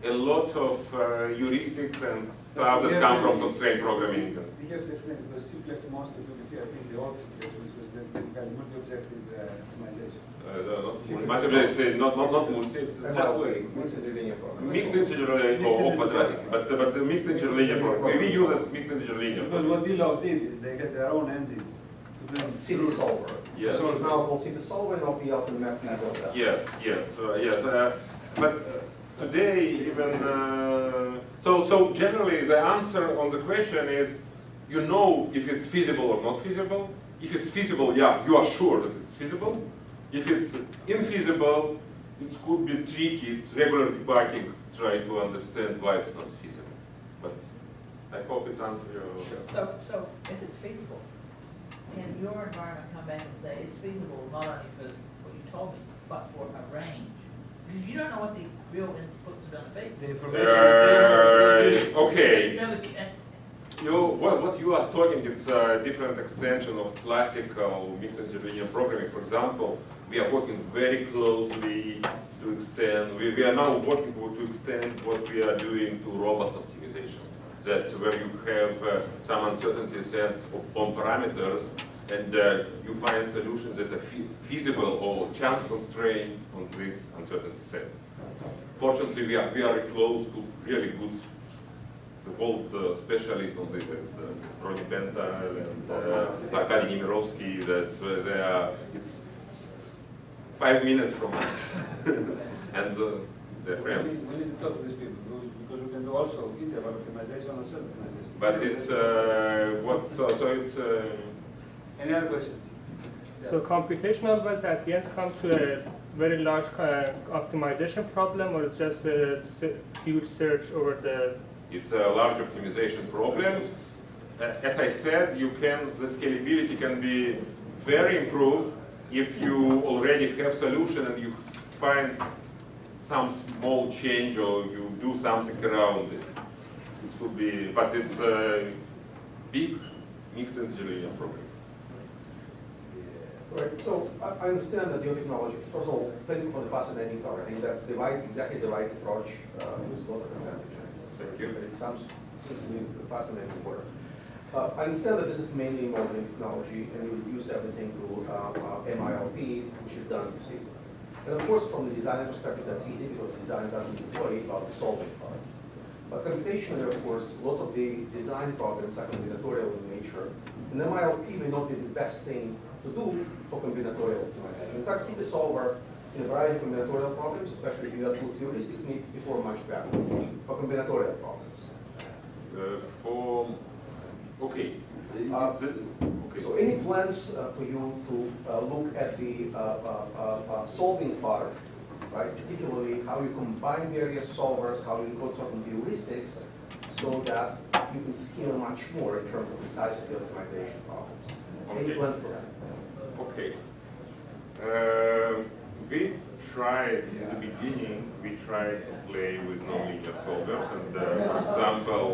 a lot of heuristics and stuff that come from constraint programming. We have to explain because simplex most of it, I think the old simplex was basically multi-objective optimization. Not multi, it's just MLP, mixed linear program. mixed integer or quadratic, but the mixed integer linear program. We use as mixed integer linear. Because what DLO did is they had their own engine to do City solver. Yes. So it's now called City solver and OPL can map these on that. Yes. But today even so generally the answer on the question is you know if it's feasible or not feasible. If it's feasible, yeah, you are sure that it's feasible. If it's infeasible, it could be tricky. It's regular debugging, try to understand why it's not feasible. But I hope it's answered your. Sure. So if it's feasible, can your environment come back and say it's feasible not only for what you told me, but for a range? Because you don't know what the real inputs are going to be. the information is there. Okay. You never can- What you are talking, it's a different extension of classical mixed engine linear programming. For example, we are working very closely to extend, we are now working to extend what we are doing to robust optimization. That where you have some uncertainty sets on parameters and you find solutions that are feasible or chance constrained on these uncertainty sets. Fortunately, we are very close to really good the world specialist on this, Ronnie Bental and Arkady Nemirovsky, it's 5 minutes from us. And they're friends. We need to talk to these people because we can do also interval optimization and self optimization. But it's, it's... Any other questions? So computational was at the end come to a very large optimization problem, or it's just a huge search over the. It's a large optimization problem. As I said, the scalability can be very improved if you already have solution and you find some small change or you do something around it. It could be, but it's a big mixed integer linear problem. Right, so I understand that your technology, first of all, thank you for the fascinating talk. I think that's exactly the right approach with a lot of advantages. Thank you. It sounds to me fascinating work. I understand that this is mainly modeling technology and you reduce everything to MILP, which is done to sequence. And of course, from the designer perspective, that's easy because the designer doesn't worry about the solving part. But computationally, of course, lots of the design problems are combinatorial in nature. And MILP may not be the best thing to do for combinatorial optimization. In fact, CP solver in a variety of combinatorial problems, especially if you have good heuristics, may perform much better for combinatorial problems. Okay. So any plans for you to look at the solving part, right? Particularly how you combine various solvers, how you encode certain heuristics, so that you can scale much more in terms of the size of the optimization problems. Any Okay. plans for that? Okay. We tried, in the beginning, we tried to play with nonlinear solvers, and for example,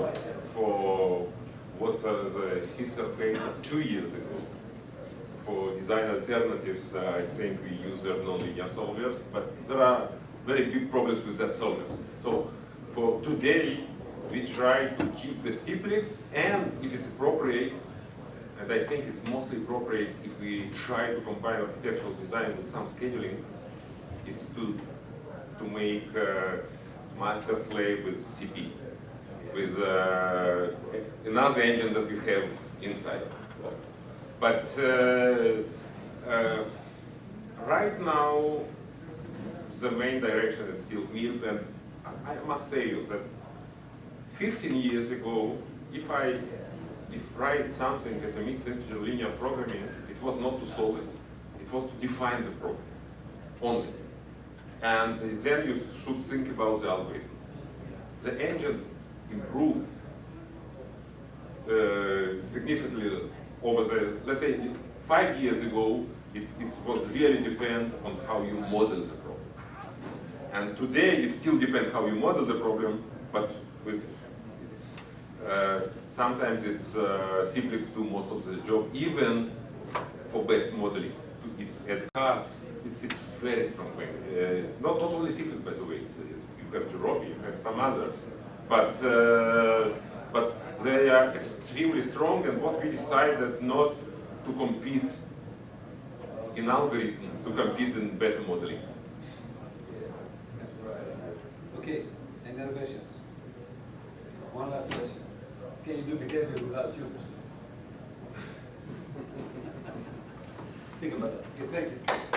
for what the CISA paper 2 years ago, for design alternatives, I think we used nonlinear solvers, but there are very big problems with that solver. So for today, we try to keep the simplex, and if it's appropriate, and I think it's mostly appropriate if we try to combine architectural design with some scheduling, it's to make master slave with CP, with another engine that we have inside. But right now, the main direction is still MILP, and I must say you that 15 years ago, if I write something as a mixed integer linear programming, it was not to solve it. It was to define the problem only. And then you should think about the algorithm. The engine improved significantly over the, let's say, 5 years ago, it was really depend on how you model the problem. And today, it still depends how you model the problem, but with sometimes it's simplex do most of the job, even for best modeling. It's at cards, it's very strong way. Not only simplex, by the way. You have Jerobi, you have some others, but they are extremely strong. And what we decided not to compete in algorithm, to compete in better modeling. Okay, any other questions? One last question. Can you do behavior without tubes? Think about that. Okay, thank you.